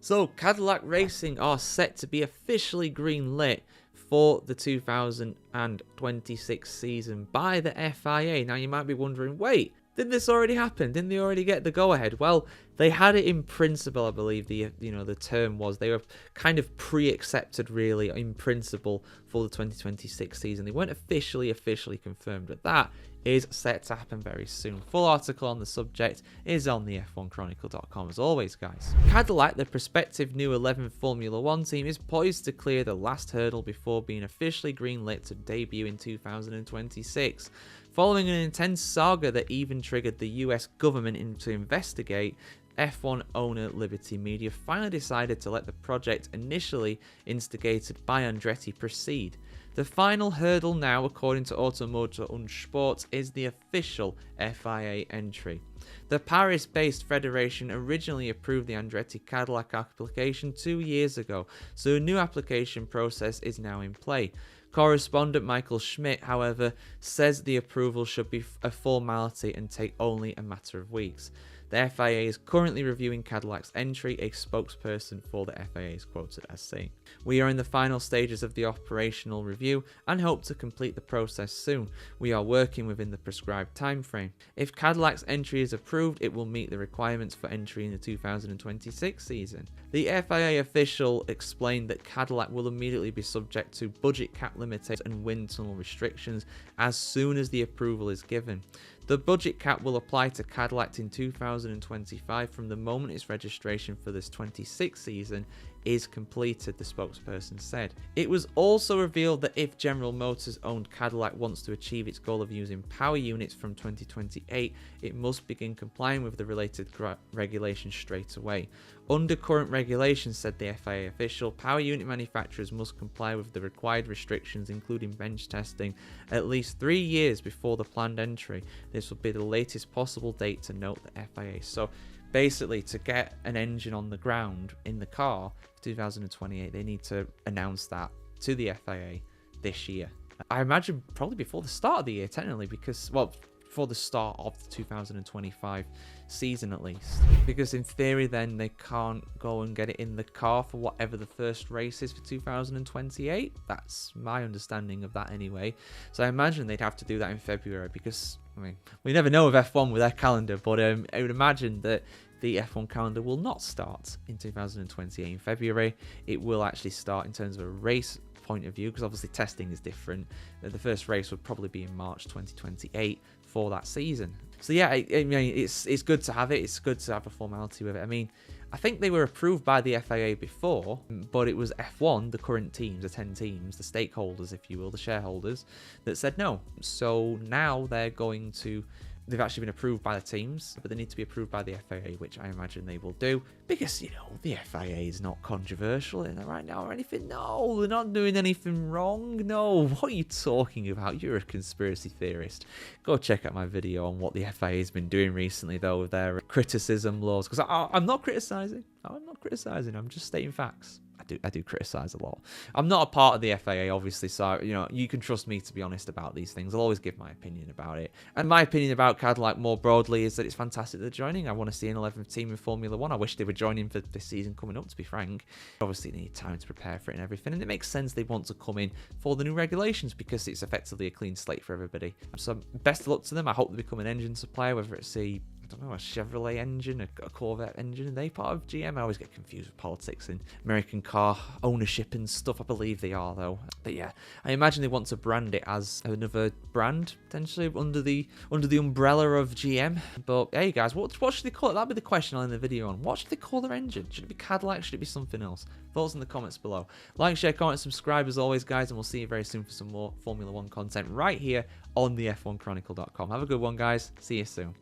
So Cadillac Racing are set to be officially green-lit for the 2026 season by the FIA. Now you might be wondering, wait, did this already happen? Didn't they already get the go-ahead? Well, they had it in principle, I believe the term was. They were kind of pre-accepted, really, in principle for the 2026 season. They weren't officially confirmed, but that is set to happen very soon. Full article on the subject is on the F1Chronicle.com as always, guys. Cadillac, the prospective new 11th Formula 1 team, is poised to clear the last hurdle before being officially greenlit to debut in 2026. Following an intense saga that even triggered the US government to investigate, F1 owner Liberty Media finally decided to let the project initially instigated by Andretti proceed. The final hurdle now, according to Automotor und Sport, is the official FIA entry. The Paris-based federation originally approved the Andretti Cadillac application 2 years ago, so a new application process is now in play. Correspondent Michael Schmidt, however, says the approval should be a formality and take only a matter of weeks. The FIA is currently reviewing Cadillac's entry, a spokesperson for the FIA is quoted as saying. We are in the final stages of the operational review and hope to complete the process soon. We are working within the prescribed timeframe. If Cadillac's entry is approved, it will meet the requirements for entry in the 2026 season. The FIA official explained that Cadillac will immediately be subject to budget cap limitations and wind tunnel restrictions as soon as the approval is given. The budget cap will apply to Cadillac in 2025 from the moment its registration for this 26 season is completed, the spokesperson said. It was also revealed that if General Motors owned Cadillac wants to achieve its goal of using power units from 2028, it must begin complying with the related regulations straight away. Under current regulations, said the FIA official, power unit manufacturers must comply with the required restrictions, including bench testing, at least 3 years before the planned entry. This will be the latest possible date to note the FIA. So basically, to get an engine on the ground in the car for 2028, they need to announce that to the FIA this year. I imagine probably before the start of the year, technically, because, well, before the start of the 2025 season at least. Because in theory, then they can't go and get it in the car for whatever the first race is for 2028. That's my understanding of that anyway. So I imagine they'd have to do that in February because, I mean, we never know with F1 with their calendar, but I would imagine that the F1 calendar will not start in 2028 in February. It will actually start in terms of a race point of view, because obviously testing is different. The first race would probably be in March 2028 for that season. So yeah, I mean, it's good to have it. It's good to have a formality with it. I mean, I think they were approved by the FIA before, but it was F1, the current teams, the 10 teams, the stakeholders, if you will, the shareholders, that said no. So now they've actually been approved by the teams, but they need to be approved by the FIA, which I imagine they will do, because, you know, the FIA is not controversial in it right now or anything. No, they're not doing anything wrong. No, what are you talking about? You're a conspiracy theorist. Go check out my video on what the FIA has been doing recently, though, with their criticism laws, because I'm not criticizing. I'm just stating facts. I do criticize a lot. I'm not a part of the FIA, obviously, so, you know, you can trust me to be honest about these things. I'll always give my opinion about it. And my opinion about Cadillac more broadly is that it's fantastic they're joining. I want to see an 11th team in Formula 1. I wish they were joining for this season coming up, to be frank. Obviously, they need time to prepare for it and everything, and it makes sense they want to come in for the new regulations because it's effectively a clean slate for everybody. So best of luck to them. I hope they become an engine supplier, whether it's a Chevrolet engine, a Corvette engine. Are they part of GM? I always get confused with politics and American car ownership and stuff. I believe they are, though. But yeah, I imagine they want to brand it as another brand, potentially under the umbrella of GM. But hey, guys, what should they call it? That'll be the question I'll end the video on. What should they call their engine? Should it be Cadillac? Should it be something else? Thoughts in the comments below. Like, share, comment, subscribe as always, guys, and we'll see you very soon for some more Formula 1 content right here on the F1Chronicle.com. Have a good one, guys. See you soon.